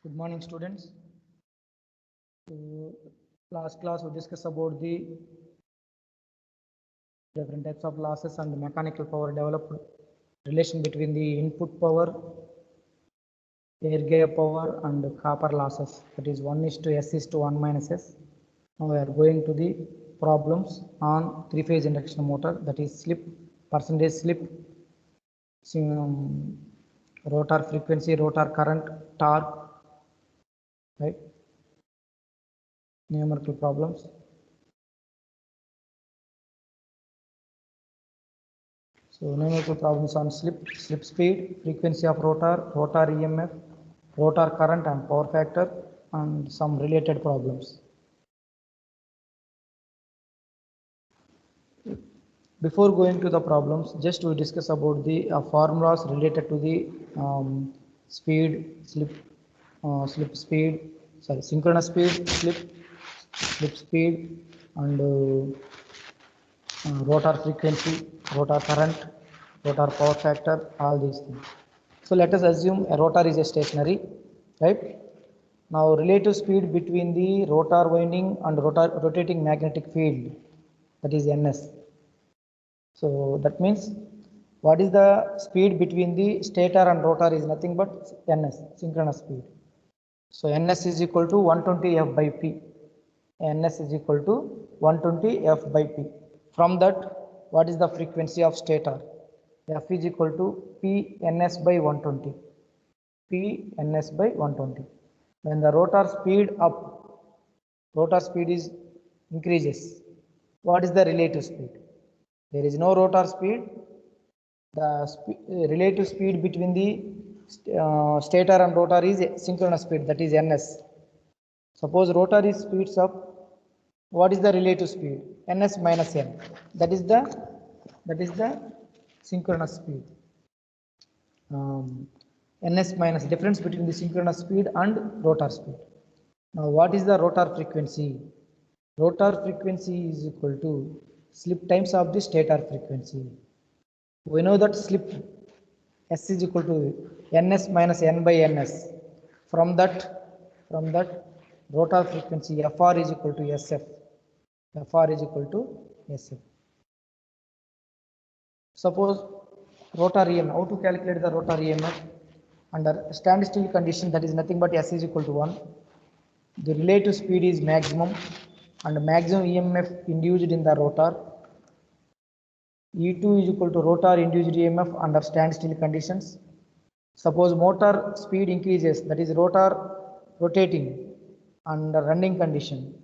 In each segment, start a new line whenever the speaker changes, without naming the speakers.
Good morning, students. So, last class we discussed about the different types of losses and the mechanical power developed relation between the input power, air gap power, and copper losses. That is 1 is to S is to 1 minus S. Now we are going to the problems on three-phase induction motor. That is slip, percentage slip, rotor frequency, rotor current, torque, right? Numerical problems. So numerical problems on slip speed, frequency of rotor, rotor EMF, rotor current and power factor, and some related problems. Before going to the problems, just we discuss about the formulas related to the speed, slip speed, sorry, synchronous speed, slip speed, and rotor frequency, rotor current, rotor power factor, all these things. So let us assume a rotor is a stationary, right? Now relative speed between the rotor winding and rotating magnetic field, that is Ns. So that means what is the speed between the stator and rotor is nothing but Ns, synchronous speed. So Ns is equal to 120 F by P. Ns is equal to 120 F by P. From that, what is the frequency of stator? F is equal to P Ns by 120. P Ns by 120. When the rotor speed up, rotor speed is increases. What is the relative speed? There is no rotor speed. The relative speed between the stator and rotor is synchronous speed, that is Ns. Suppose rotor is speeds up, what is the relative speed? Ns minus N. That is the synchronous speed. Ns minus difference between the synchronous speed and rotor speed. Now what is the rotor frequency? Rotor frequency is equal to slip times of the stator frequency. We know that slip S is equal to Ns minus N by Ns. From that rotor frequency Fr is equal to Sf. Fr is equal to Sf. Suppose rotor EMF, how to calculate the rotor EMF? Under standstill condition, that is nothing but S is equal to 1. The relative speed is maximum and maximum EMF induced in the rotor. E2 is equal to rotor induced EMF under standstill conditions. Suppose motor speed increases, that is rotor rotating under running condition.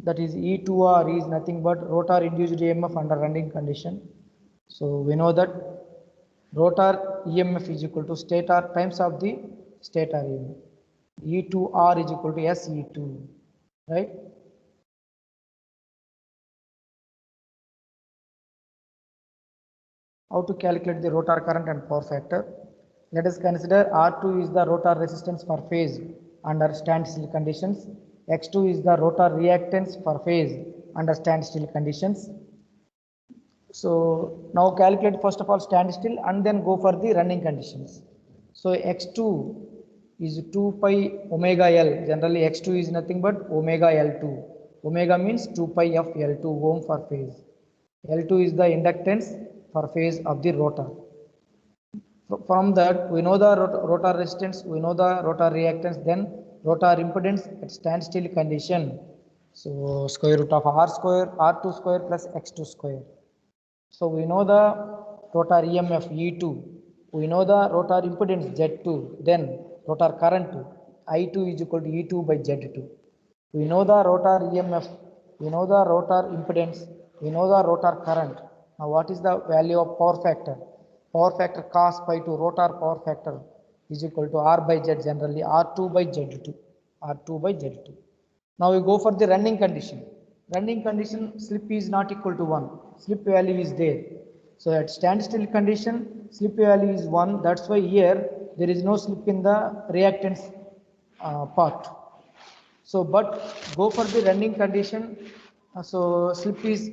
That is E2R is nothing but rotor induced EMF under running condition. So we know that rotor EMF is equal to stator times of the stator EMF. E2R is equal to SE2, right? How to calculate the rotor current and power factor? Let us consider R2 is the rotor resistance per phase under standstill conditions. X2 is the rotor reactance per phase under standstill conditions. So now calculate first of all standstill and then go for the running conditions. So X2 is 2 pi omega L. Generally X2 is nothing but omega L2. Omega means 2 pi of L2 ohm for phase. L2 is the inductance for phase of the rotor. From that we know the rotor resistance, we know the rotor reactance, then rotor impedance at standstill condition. So square root of R square, R2 square plus X2 square. So we know the rotor EMF E2, we know the rotor impedance Z2, then rotor current I2 is equal to E2 by Z2. We know the rotor EMF, we know the rotor impedance, we know the rotor current. Now what is the value of power factor? Power factor cos pi to rotor power factor is equal to R by Z, generally R2 by Z2, R2 by Z2. Now we go for the running condition. Running condition, slip is not equal to 1. Slip value is there. So at standstill condition, slip value is 1. That's why here there is no slip in the reactance part. So but go for the running condition. So slip is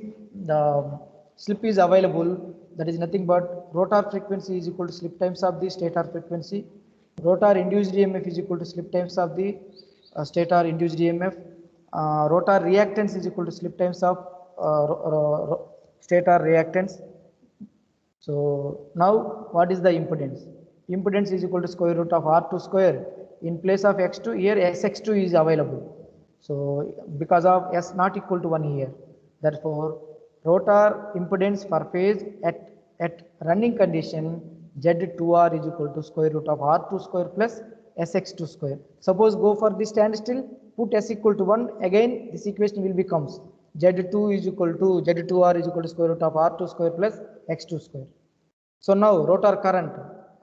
available. That is nothing but rotor frequency is equal to slip times of the stator frequency. rotor induced EMF is equal to slip times of the stator induced EMF. Rotor reactance is equal to slip times of stator reactance. So now what is the impedance? Impedance is equal to square root of R2 square. In place of X2, here Sx2 is available. So because of S not equal to 1 here. Therefore, rotor impedance per phase at running condition Z2R is equal to square root of R2 square plus Sx2 square. Suppose go for the standstill, put S equal to 1, again this equation will becomes Z2 is equal to Z2R is equal to square root of R2 square plus X2 square. So now rotor current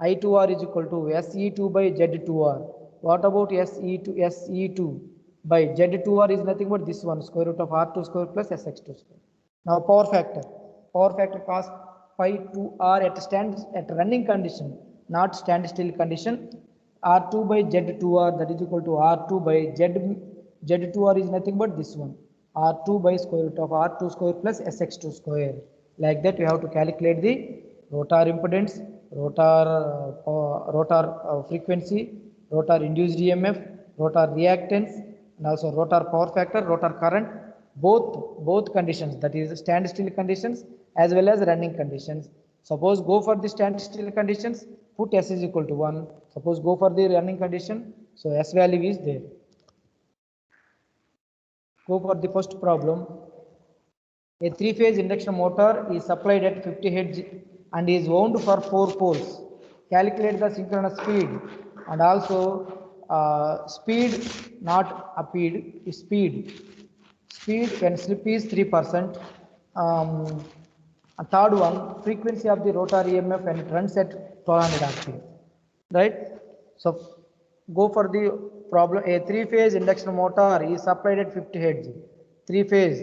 I2R is equal to SE2 by Z2R. What about SE2 by Z2R is nothing but this one, square root of R2 square plus Sx2 square. Now power factor cos pi 2R at running condition, not standstill condition. R2 by Z2R, that is equal to R2 by Z2R is nothing but this one, R2 by square root of R2 square plus Sx2 square. Like that you have to calculate the rotor impedance, rotor frequency, rotor induced EMF, rotor reactance, and also rotor power factor, rotor current, both conditions, that is standstill conditions as well as running conditions. Suppose go for the standstill conditions, put S is equal to 1. Suppose go for the running condition, so S value is there. Go for the first problem. A three-phase induction motor is supplied at 50 Hz and is wound for 4 poles. Calculate the synchronous speed and also speed, not speed, speed when slip is 3%. A third one, frequency of the rotor EMF when it runs at 1200 RPM. Right? So go for the problem. A three-phase induction motor is supplied at 50 Hz. Three-phase,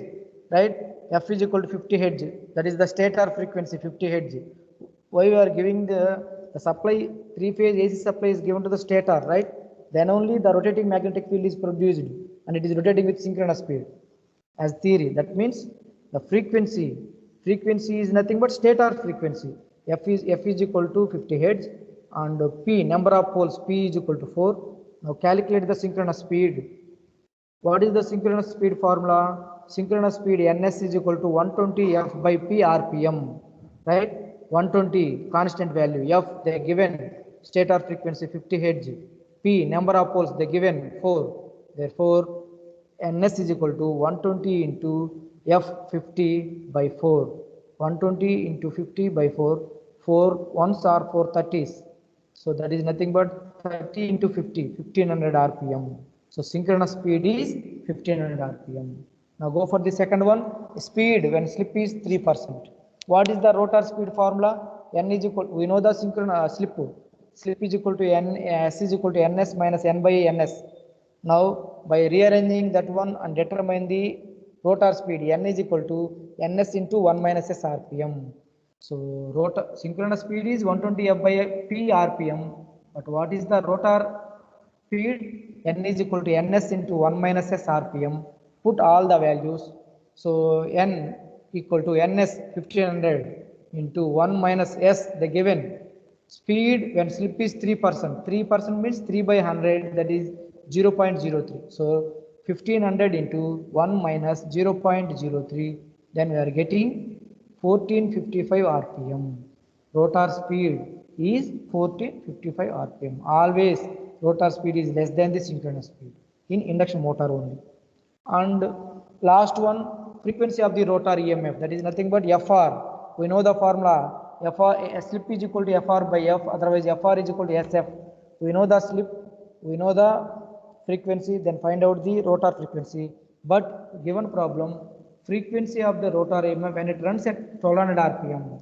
right? F is equal to 50 Hz. That is the stator frequency, 50 Hz. Why we are giving the supply, three-phase AC supply is given to the stator, right? Then only the rotating magnetic field is produced and it is rotating with synchronous speed as theory. That means the frequency is nothing but stator frequency. F is equal to 50 Hz and P, number of poles, P is equal to 4. Now calculate the synchronous speed. What is the synchronous speed formula? Synchronous speed Ns is equal to 120 F by P RPM, right? 120 constant value, F they given stator frequency 50 Hz, P number of poles they given 4. Therefore, Ns is equal to 120 into F 50 by 4. 120 into 50 by 4. 4 ones are 4 30s. So that is nothing but 30 into 50, 1500 RPM. So synchronous speed is 1500 RPM. Now go for the second one. Speed when slip is 3%. What is the rotor speed formula? N is equal, we know the synchronous slip. Slip is equal to N, S is equal to Ns minus N by Ns. Now by rearranging that one and determine the rotor speed, N is equal to Ns into 1 minus S RPM. So rotor synchronous speed is 120 F by P RPM. But what is the rotor speed? N is equal to Ns into 1 minus S RPM. Put all the values. So N equal to Ns 1500 into 1 minus S the given. Speed when slip is 3%. 3% means 3 by 100, that is 0.03. So 1500 into 1 minus 0.03, then we are getting 1455 RPM. Rotor speed is 1455 RPM. Always rotor speed is less than the synchronous speed in induction motor only. And last one, frequency of the rotor EMF, that is nothing but Fr. We know the formula. Fr, slip is equal to Fr by F, otherwise Fr is equal to Sf. We know the slip, we know the frequency, then find out the rotor frequency. But given problem, frequency of the rotor EMF when it runs at 1200 RPM.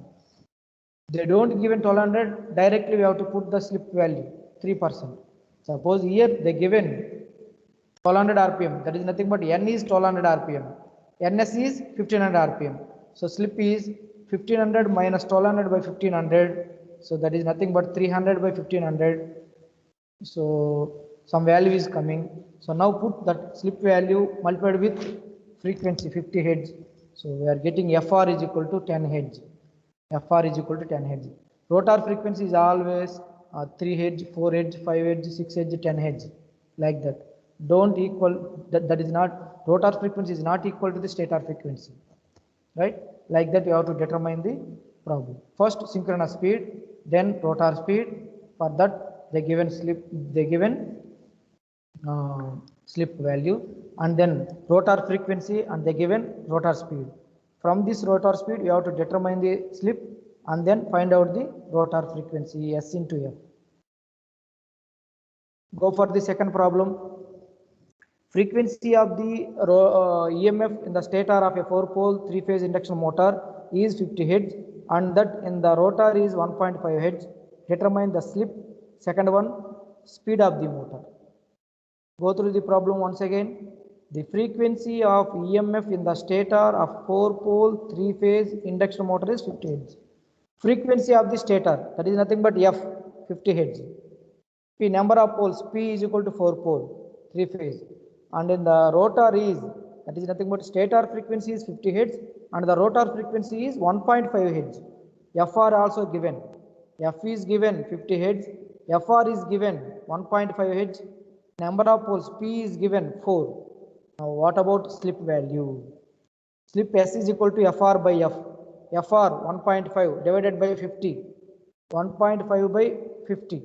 They don't give 1200, directly we have to put the slip value 3%. Suppose here they given 1200 RPM, that is nothing but N is 1200 RPM, Ns is 1500 RPM. So slip is 1500 minus 1200 by 1500, so that is nothing but 300 by 1500. So some value is coming. So now put that slip value multiplied with frequency 50 Hz. So we are getting Fr is equal to 10 Hz. Fr is equal to 10 Hz. Rotor frequency is always 3 heads, 4 heads, 5 heads, 6 heads, 10 heads, like that. Don't equal, that is not, rotor frequency is not equal to the stator frequency, right? Like that you have to determine the problem. First synchronous speed, then rotor speed. For that they given slip value, and then rotor frequency, and they given rotor speed. From this rotor speed you have to determine the slip and then find out the rotor frequency S into F. Go for the second problem. Frequency of the EMF in the stator of a 4-pole 3-phase induction motor is 50 Hz, and that in the rotor is 1.5 Hz. Determine the slip. Second one, speed of the motor. Go through the problem once again. The frequency of EMF in the stator of 4-pole 3-phase induction motor is 50 Hz. Frequency of the stator, that is nothing but F, 50 Hz. P, number of poles, P is equal to 4-pole 3-phase. And in the rotor is, that is nothing but stator frequency is 50 Hz and the rotor frequency is 1.5 Hz. FR also given. F is given 50 Hz. FR is given 1.5 Hz. Number of poles P is given 4. Now what about slip value? Slip S is equal to FR by F. FR 1.5 divided by 50. 1.5 by 50.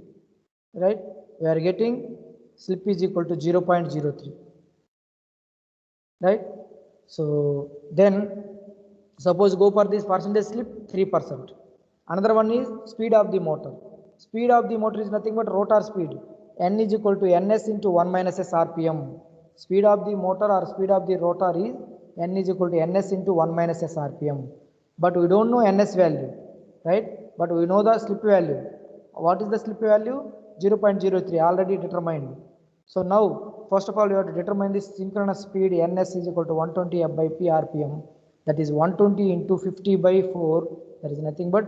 Right? We are getting slip is equal to 0.03. Right? So then suppose go for this percentage slip 3%. Another one is speed of the motor. Speed of the motor is nothing but rotor speed. N is equal to ns into 1 minus s rpm. Speed of the motor or speed of the rotor is n is equal to ns into 1 minus s rpm. But we don't know ns value, right? But we know the slip value. What is the slip value? 0.03, already determined. So now, first of all, you have to determine the synchronous speed. Ns is equal to 120 f by p rpm. That is 120 into 50 by 4. That is nothing but,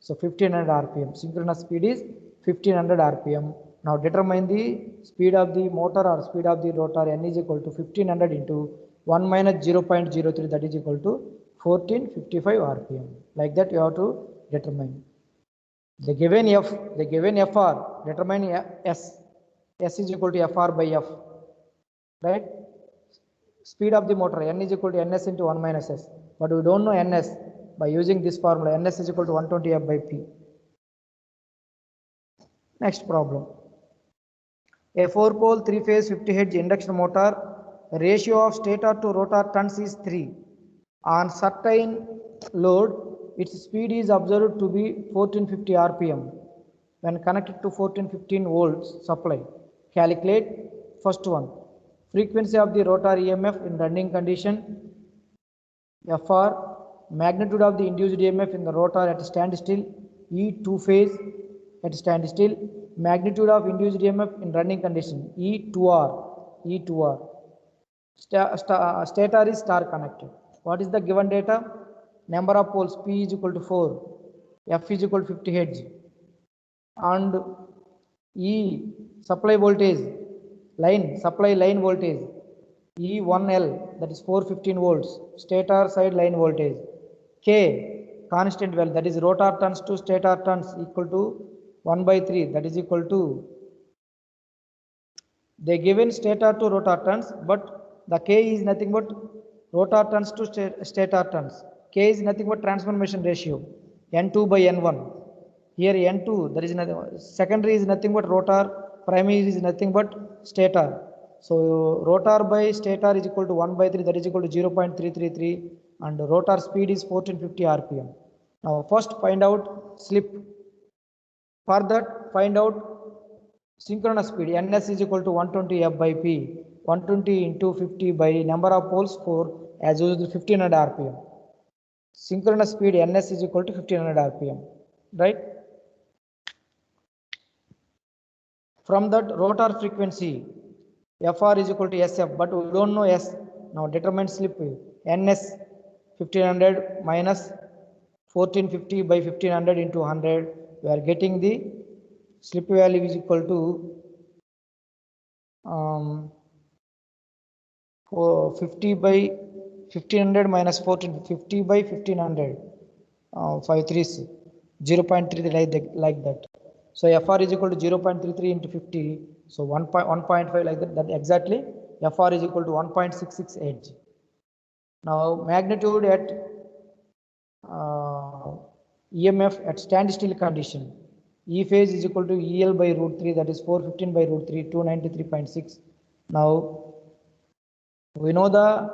so 1500 rpm. Synchronous speed is 1500 rpm. Now determine the speed of the motor or speed of the rotor. N is equal to 1500 into 1 minus 0.03. That is equal to 1455 rpm. Like that you have to determine. The given F, the given FR, determine S. S is equal to FR by F, right? Speed of the motor, N is equal to NS into 1 minus S. But we don't know NS. By using this formula, NS is equal to 120 F by P. Next problem. A 4-pole 3-phase 50 Hz induction motor, ratio of stator to rotor turns is 3. On certain load, its speed is observed to be 1450 rpm when connected to 1415 volts supply. Calculate first one. Frequency of the rotor EMF in running condition, FR. Magnitude of the induced EMF in the rotor at standstill, E 2-phase at standstill. Magnitude of induced EMF in running condition, E 2R. E 2R. Stator is star connected. What is the given data? Number of poles P is equal to 4, F is equal to 50 Hz, and E supply voltage supply line voltage E1L, that is 415 volts, stator side line voltage. K constant value, that is rotor turns to stator turns, equal to 1 by 3, that is equal to, they given stator to rotor turns, but the K is nothing but rotor turns to stator turns. K is nothing but transformation ratio, N2 by N1. Here N2, there is nothing, secondary is nothing but rotor, primary is nothing but stator. So rotor by stator is equal to 1 by 3, that is equal to 0.333, and rotor speed is 1450 rpm. Now first find out slip. For that, find out synchronous speed. Ns is equal to 120 f by p. 120 into 50 by number of poles 4, as used 1500 rpm. Synchronous speed Ns is equal to 1500 rpm, right? From that, rotor frequency Fr is equal to Sf, but we don't know S. Now determine slip. Ns 1500 minus 1450 by 1500 into 100. We are getting the slip value is equal to 50 by 1500 minus 1450 by 1500. 5 3 0.3 like that. So FR is equal to 0.33 into 50. So 1.5 like that. That exactly FR is equal to 1.66 Hz. Now magnitude at EMF at standstill condition. E phase is equal to EL by root 3, that is 415 by root 3, 293.6. Now we know the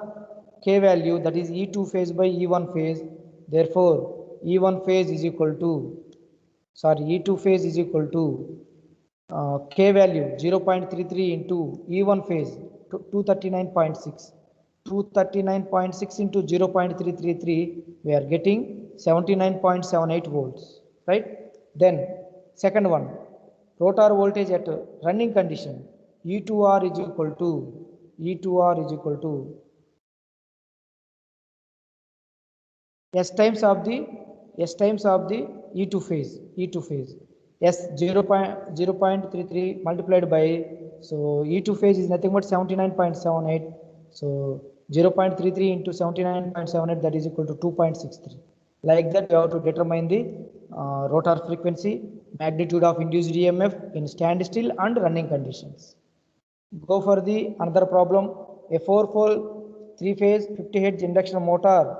K value, that is E2 phase by E1 phase. Therefore E1 phase is equal to, E2 phase is equal to K value 0.33 into E1 phase 239.6. 239.6 into 0.333, we are getting 79.78 volts, right? Then second one, rotor voltage at running condition, E2R is equal to S times of the E2 phase, S 0.33 multiplied by, so E2 phase is nothing but 79.78. So 0.33 into 79.78, that is equal to 2.63. Like that, you have to determine the rotor frequency, magnitude of induced EMF in standstill and running conditions. Go for the another problem. A 4-pole 3-phase 50 Hz induction motor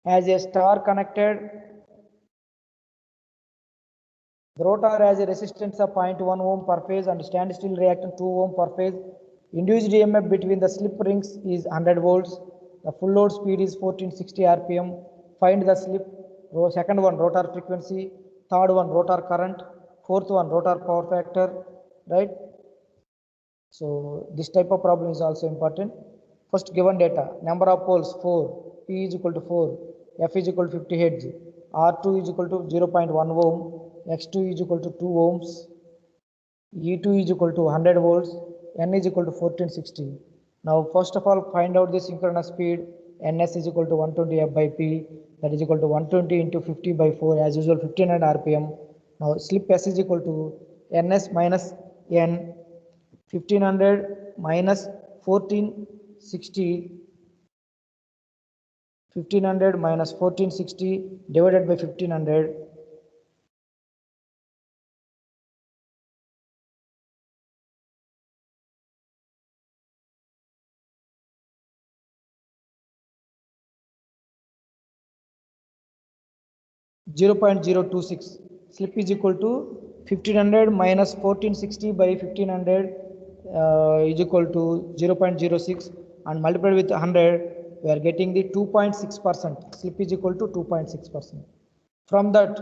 has a star connected. The rotor has a resistance of 0.1 ohm per phase and standstill reactance 2 ohm per phase. Induced EMF between the slip rings is 100 volts. The full load speed is 1460 rpm. Find the slip. Second one, rotor frequency. Third one, rotor current. Fourth one, rotor power factor. Right? So this type of problem is also important. First, given data, number of poles 4, P is equal to 4, F is equal to 50 Hz, R2 is equal to 0.1 ohm, X2 is equal to 2 ohms, E2 is equal to 100 volts, N is equal to 1460. Now first of all, find out the synchronous speed. Ns is equal to 120 F by P, that is equal to 120 into 50 by 4, as usual 1500 rpm. Now slip S is equal to Ns minus N, 1500 minus 1460, 1500 minus 1460 divided by 1500, .026. Slip is equal to 1500 minus 1460 by 1500 is equal to 0.06, and multiplied with 100, we are getting the 2.6%. Slip is equal to 2.6%. From that,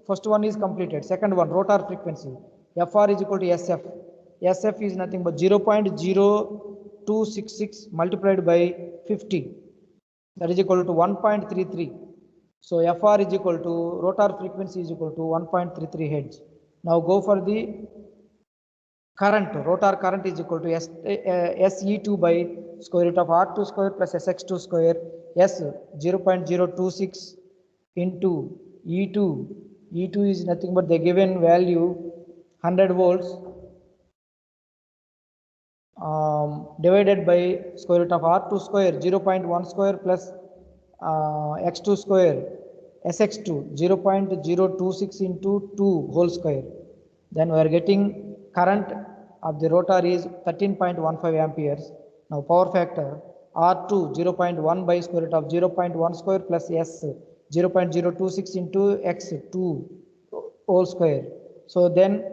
first one is completed. Second one, rotor frequency. Fr is equal to SF. SF is nothing but 0.0266 multiplied by 50. That is equal to 1.33. So Fr is equal to, rotor frequency is equal to 1.33 Hz. Now go for the current. Rotor current is equal to SE2 by square root of R2 square plus SX2 square, S 0.026 into E2. E2 is nothing but the given value 100 volts divided by square root of R2 square 0.1 square plus X2 square, SX2 0.026 into 2 whole square. Then we are getting current of the rotor is 13.15 amperes. Now power factor R2 0.1 by square root of 0.1 square plus S 0.026 into X2 whole square. So then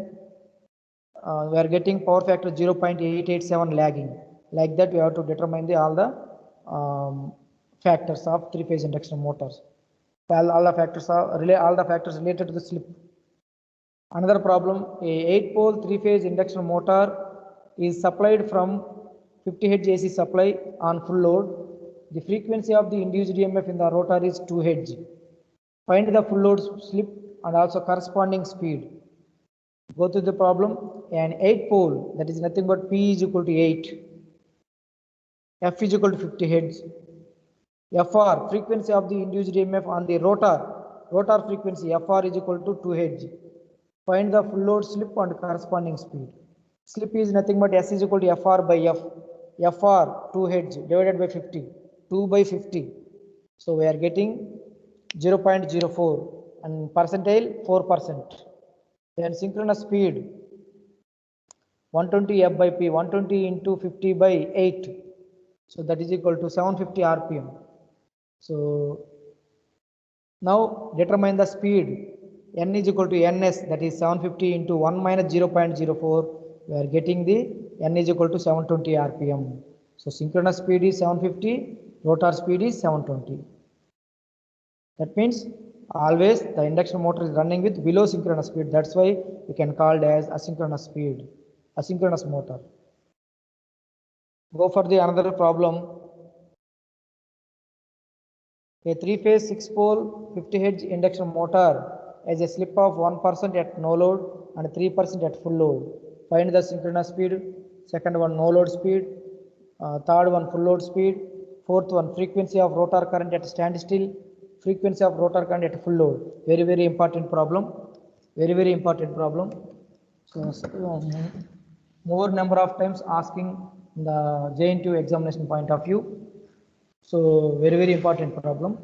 we are getting power factor 0.887 lagging. Like that, we have to determine all the factors of 3-phase induction motors. All the factors related to the slip. Another problem, a 8-pole 3-phase induction motor is supplied from 50 Hz AC supply on full load. The frequency of the induced EMF in the rotor is 2 Hz. Find the full load slip and also corresponding speed. Go to the problem. An 8-pole, that is nothing but P is equal to 8, F is equal to 50 Hz. Fr, frequency of the induced EMF on the rotor frequency Fr is equal to 2 Hz. Find the full load slip and corresponding speed. Slip is nothing but S is equal to Fr by F. Fr 2 Hz divided by 50, 2 by 50. So we are getting 0.04, and percentile 4%. Then synchronous speed 120 f by p, 120 into 50 by 8, so that is equal to 750 rpm. So now determine the speed. N is equal to ns, that is 750 into 1 minus 0.04. We are getting the n is equal to 720 rpm. So synchronous speed is 750, rotor speed is 720. That means always the induction motor is running with below synchronous speed. That's why we can call it as asynchronous speed, asynchronous motor. Go for the another problem. A 3-phase 6-pole 50 Hz induction motor has a slip of 1% at no load and 3% at full load. Find the synchronous speed. Second one, no load speed. Third one, full load speed. Fourth one, frequency of rotor current at standstill. Frequency of rotor current at full load. Very important problem. Very important problem. So more number of times asking the JNTU examination point of view. So very important problem.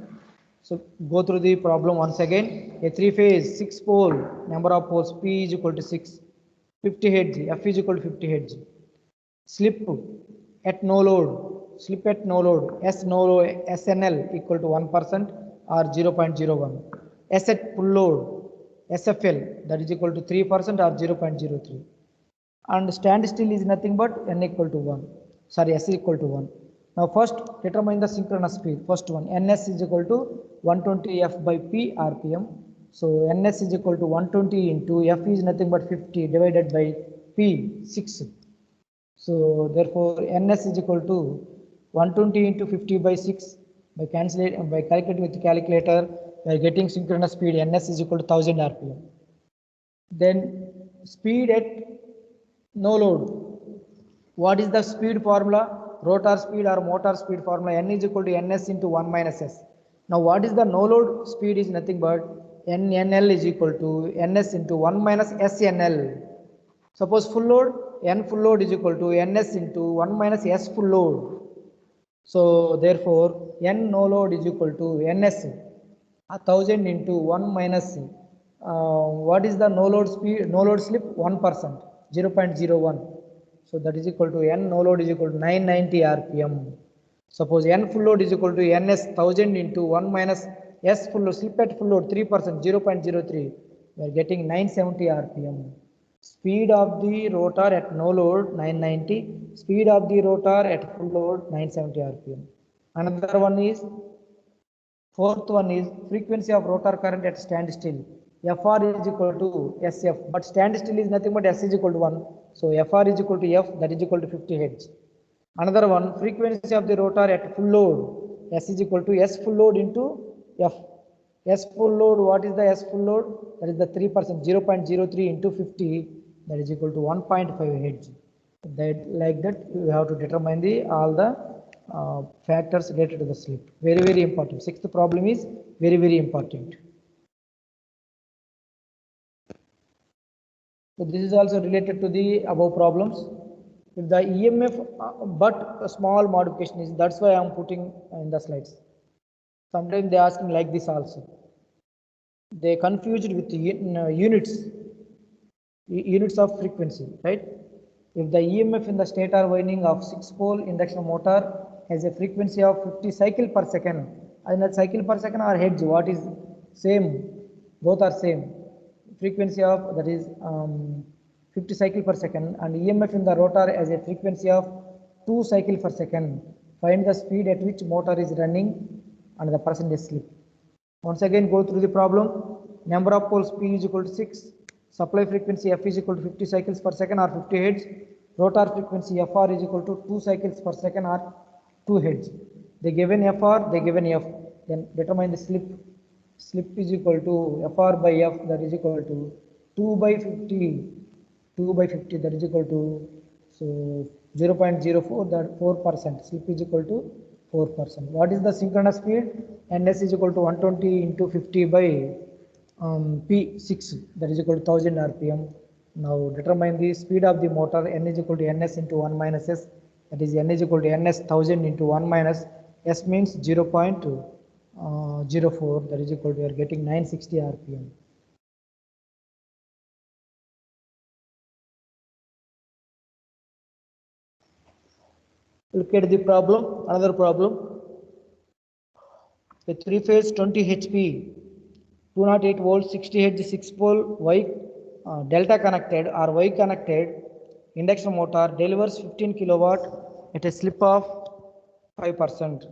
So go through the problem once again. A 3-phase 6-pole, number of poles P is equal to 6, 50 Hz, F is equal to 50 Hz. Slip at no load, slip at no load, S no load, SNL equal to 1% or 0.01. S at full load, SFL, that is equal to 3% or 0.03. And standstill is nothing but N equal to 1. Sorry, S is equal to 1. Now first determine the synchronous speed. First one, Ns is equal to 120 f by p rpm. So Ns is equal to 120 into f is nothing but 50 divided by p 6. So therefore Ns is equal to 120 into 50 by 6. By calculating with the calculator, we are getting synchronous speed Ns is equal to 1000 rpm. Then speed at no load. What is the speed formula? Rotor speed or motor speed formula. N is equal to ns into 1 minus s. Now what is the no load speed? Is nothing but NNL is equal to ns into 1 minus SNL. Suppose full load, N full load is equal to ns into 1 minus S full load. So therefore N no load is equal to ns 1000 into 1 minus what is the no load speed? No load slip 1%, 0.01. So that is equal to N no load is equal to 990 rpm. Suppose N full load is equal to ns 1000 into 1 minus S full load, slip at full load 3%, 0.03. We are getting 970 rpm. Speed of the rotor at no load 990, speed of the rotor at full load 970 rpm. Another one is, fourth one is frequency of rotor current at standstill. Fr is equal to Sf, but standstill is nothing but S is equal to 1. So Fr is equal to F, that is equal to 50 Hz. Another one, frequency of the rotor at full load. S is equal to S full load into F. S full load, what is the S full load? That is the 3%, 0.03 into 50, that is equal to 1.5 Hz. Like that, you have to determine all the factors related to the slip. Very important. Sixth problem is very important. So this is also related to the above problems. If the EMF, but a small modification is, that's why I am putting in the slides. Sometimes they asking like this also. They confused with units of frequency, right? If the EMF in the stator winding of 6-pole induction motor has a frequency of 50 cycle per second, and that cycle per second or hertz, what is same? Both are same. Frequency of that is 50 cycle per second, and EMF in the rotor has a frequency of 2 cycle per second. Find the speed at which motor is running and the percentage slip. Once again, go through the problem. Number of poles P is equal to 6. Supply frequency F is equal to 50 cycles per second or 50 Hz. Rotor frequency Fr is equal to 2 cycles per second or 2 Hz. They given Fr, they given F. Then determine the slip. Slip is equal to Fr by F, that is equal to 2 by 50. 2 by 50, that is equal to, so 0.04, that 4%. Slip is equal to 4%. What is the synchronous speed? Ns is equal to 120 into 50 by P6, that is equal to 1000 rpm. Now determine the speed of the motor. N is equal to ns into 1 minus s, that is N is equal to ns 1000 into 1 minus s means 0.02. 04, that is equal to, we are getting 960 rpm. Look at the problem, another problem. A 3-phase 20 HP 208 volts 60 Hz 6 pole Y delta connected or Y connected induction motor delivers 15 kilowatt at a slip of 5%.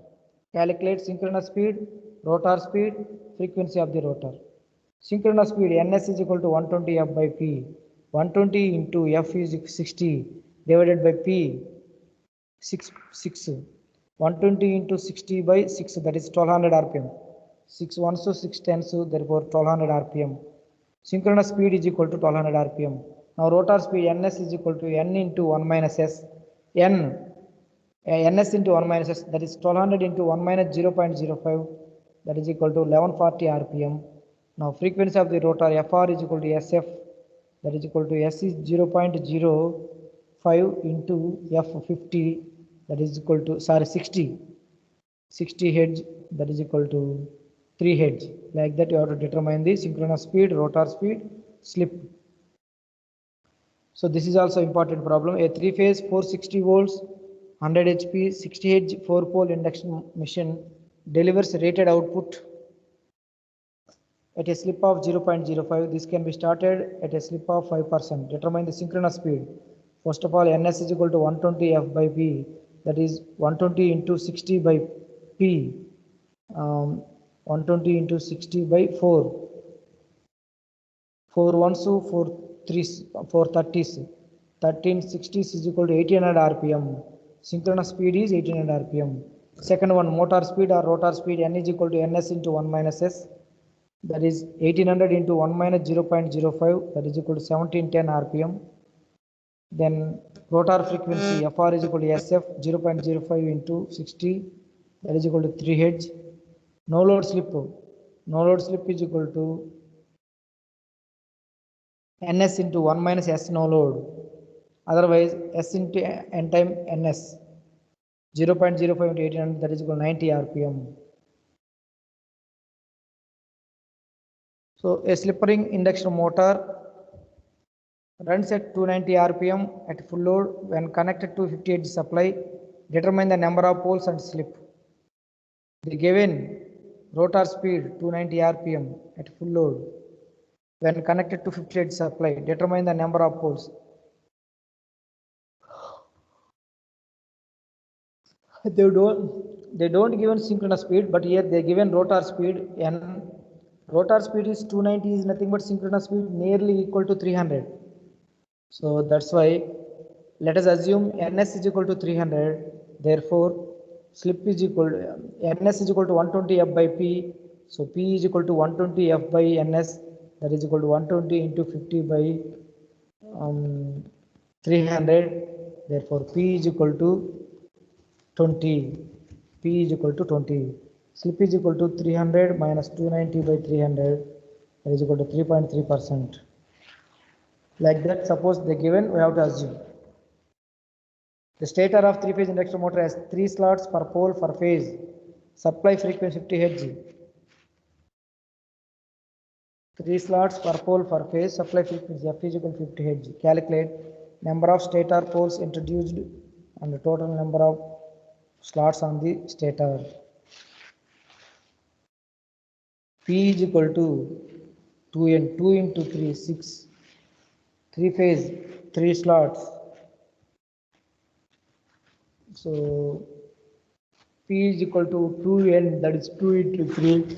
Calculate synchronous speed, rotor speed, frequency of the rotor. Synchronous speed ns is equal to 120 f by p. 120 into f is 60 divided by p 6. 120 into 60 by 6, that is 1200 rpm. 6 ones to 6 tens, therefore 1200 rpm. Synchronous speed is equal to 1200 rpm. Now rotor speed ns is equal to n into 1 minus s. Ns into 1 minus s, that is 1200 into 1 minus 0.05, that is equal to 1140 rpm. Now frequency of the rotor fr is equal to sf, that is equal to s is 0.05 into f50, that is equal to 60 hertz, that is equal to 3 hertz. Like that you have to determine the synchronous speed, rotor speed, slip. So this is also important problem. A 3-phase 460 volts 100 HP 60 Hz 4-pole induction machine delivers rated output at a slip of 0.05. This can be started at a slip of 5%. Determine the synchronous speed. First of all, ns is equal to 120 f by p, that is 120 into 60 by p, 120 into 60 by 4. 4 ones to 4 threes, 4 30s. 1360 is equal to 1800 rpm. Synchronous speed is 1800 rpm. Second one, motor speed or rotor speed n is equal to ns into 1 minus s, that is 1800 into 1 minus 0.05, that is equal to 1710 rpm. Then rotor frequency fr is equal to sf 0.05 into 60, that is equal to 3 hertz. No load slip is equal to ns into 1 minus s no load, otherwise s into n time ns. 0.05 into 1800, that is equal to 90 rpm. So a slip ring induction motor runs at 290 rpm at full load when connected to 50 Hz supply. Determine the number of poles and slip. The given rotor speed 290 rpm at full load when connected to 50 Hz supply. Determine the number of poles. They don't given synchronous speed, but here they given rotor speed n. Rotor speed is 290 is nothing but synchronous speed nearly equal to 300. So that's why let us assume ns is equal to 300. Therefore slip is equal to ns is equal to 120 f by p. So p is equal to 120 f by ns, that is equal to 120 into 50 by 300. Therefore p is equal to 20. P is equal to 20. Slip is equal to 300 minus 290 by 300, that is equal to 3.3%. Like that, suppose they given, we have to assume. The stator of 3-phase induction motor has 3 slots per pole per phase. Supply frequency 50 Hz. 3 slots per pole per phase. Supply frequency f is equal to 50 Hz. Calculate number of stator poles introduced and the total number of slots on the stator. P is equal to 2n, 2 into 3, 6. 3 phase, 3 slots. So P is equal to 2n, that is 2 into 3,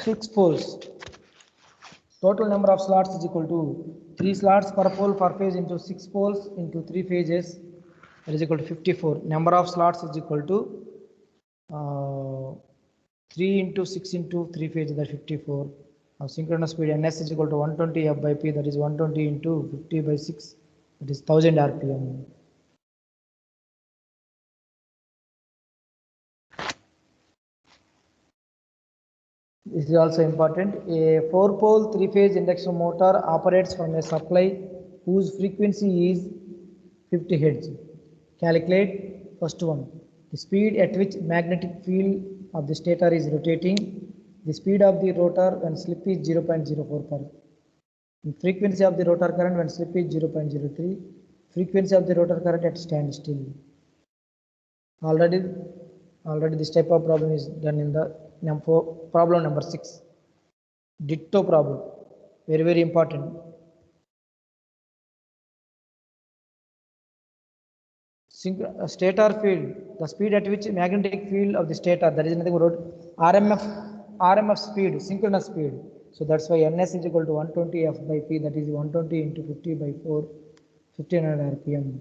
6 poles. Total number of slots is equal to 3 slots per pole per phase into 6 poles into 3 phases, that is equal to 54. Number of slots is equal to 3 into 6 into 3 phases, that is 54. Now synchronous speed ns is equal to 120 f by p, that is 120 into 50 by 6, that is 1000 rpm. This is also important. A 4-pole 3-phase induction motor operates from a supply whose frequency is 50 Hz. Calculate first one. The speed at which magnetic field of the stator is rotating. The speed of the rotor when slip is 0.04 per. The frequency of the rotor current when slip is 0.03. Frequency of the rotor current at standstill. Already this type of problem is done in the problem number 6. Ditto problem. Very important. Stator field, the speed at which magnetic field of the stator, that is nothing but RMF speed, synchronous speed. So that's why ns is equal to 120 f by p, that is 120 into 50 by 4, 1500 rpm.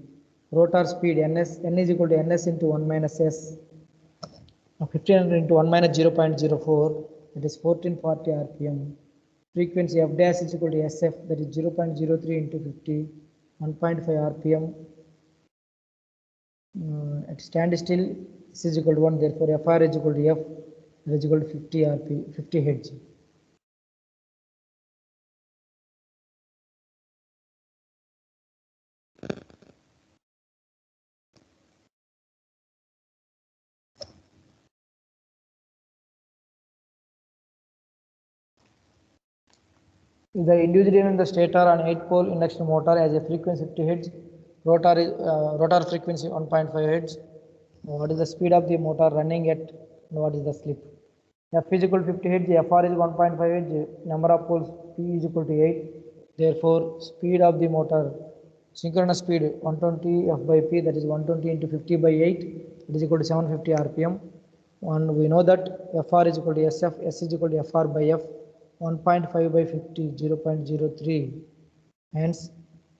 Rotor speed n is equal to ns into 1 minus s, 1500 into 1 minus 0.04, that is 1440 rpm. Frequency f dash is equal to sf, that is 0.03 into 50, 1.5 rpm. At standstill, this is equal to 1, therefore fr is equal to f, is equal to 50 rp, 50 hertz. The induced EMF in the stator on 8-pole induction motor has a frequency 50 Hz, rotor frequency 1.5 Hz. What is the speed of the motor running at, what is the slip? F is equal to 50 Hz, Fr is 1.5 Hz, number of poles P is equal to 8. Therefore, speed of the motor, synchronous speed 120 F by P, that is 120 into 50 by 8, it is equal to 750 rpm. And we know that Fr is equal to SF, S is equal to Fr by F, 1.5 by 50, 0.03. Hence,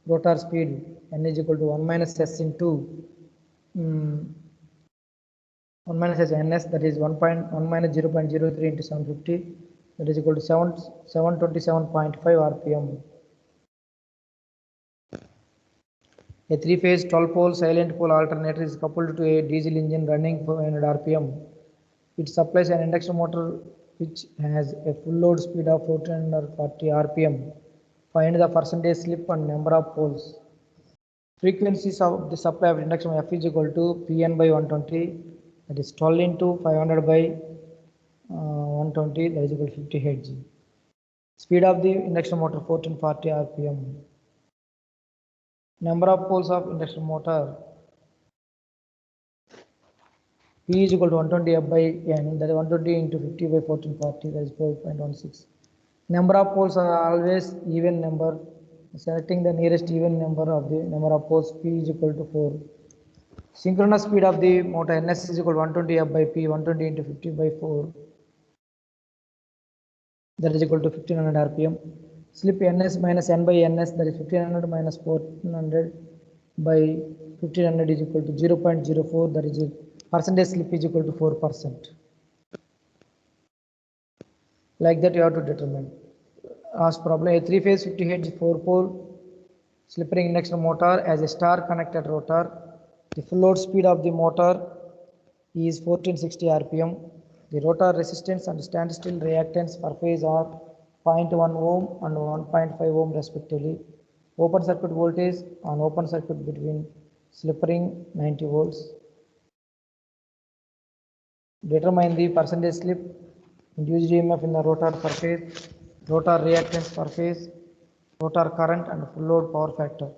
rotor speed n is equal to 1 minus s into 1 minus s ns, that is 1 minus 0.03 into 750, that is equal to 727.5 rpm. A 3-phase 12-pole silent pole alternator is coupled to a diesel engine running 500 rpm. It supplies an induction motor which has a full load speed of 1440 rpm. Find the percentage slip and number of poles. Frequencies of the supply of induction F is equal to Pn by 120, that is 12 into 500 by 120, that is equal to 50 Hz. Speed of the induction motor 1440 rpm. Number of poles of induction motor P is equal to 120 F by N, that is 120 into 50 by 1440, that is 4.16. Number of poles are always even number. Selecting the nearest even number of the number of poles, P is equal to 4. Synchronous speed of the motor Ns is equal to 120 F by P, 120 into 50 by 4, that is equal to 1500 rpm. Slip Ns minus N by Ns, that is 1500 minus 1400 by 1500 is equal to 0.04, that is percentage slip is equal to 4%. Like that you have to determine. Ask problem, a 3-phase 50 Hz 4-pole slip ring induction motor as a star connected rotor. The full load speed of the motor is 1460 rpm. The rotor resistance and standstill reactance per phase are 0.1 ohm and 1.5 ohm respectively. Open circuit voltage on open circuit between slip ring 90 volts. Determine the percentage slip, induced EMF in the rotor per phase, rotor reactance per phase, rotor current and full load power factor.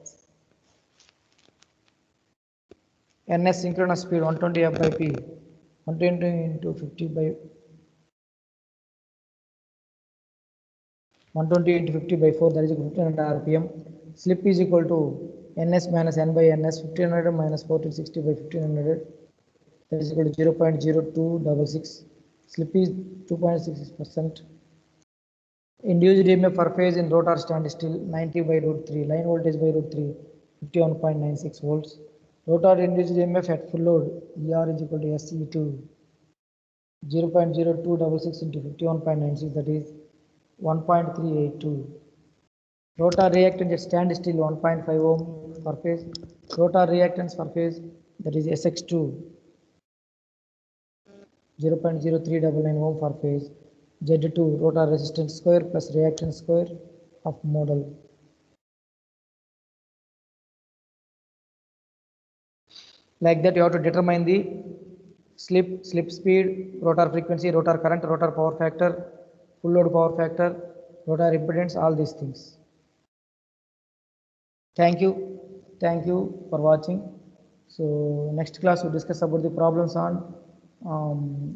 Ns synchronous speed 120 F by P, 120 into 50 by 120 into 50 by 4, that is equal to 1500 rpm. Slip is equal to Ns minus N by Ns, 1500 minus 1460 by 1500, that is equal to 0.0266. Slip is 2.66%. Induced EMF per phase in rotor standstill 90 by root 3, line voltage by root 3, 51.96 volts. Rotor induced EMF at full load, ER is equal to SE2, 0.0266 into 51.96, that is 1.382. Rotor reactance at standstill 1.5 ohm per phase. Rotor reactance per phase, that is SX2, 0.0399 ohm per phase. Z2, rotor resistance square plus reactance square of model. Like that you have to determine the slip speed, rotor frequency, rotor current, rotor power factor, full load power factor, rotor impedance, all these things. Thank you for watching. So next class we discuss about the problems on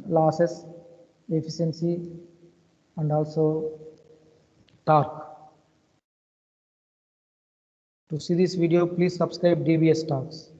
losses, efficiency, and also torque. To see this video, please subscribe DBS Talks.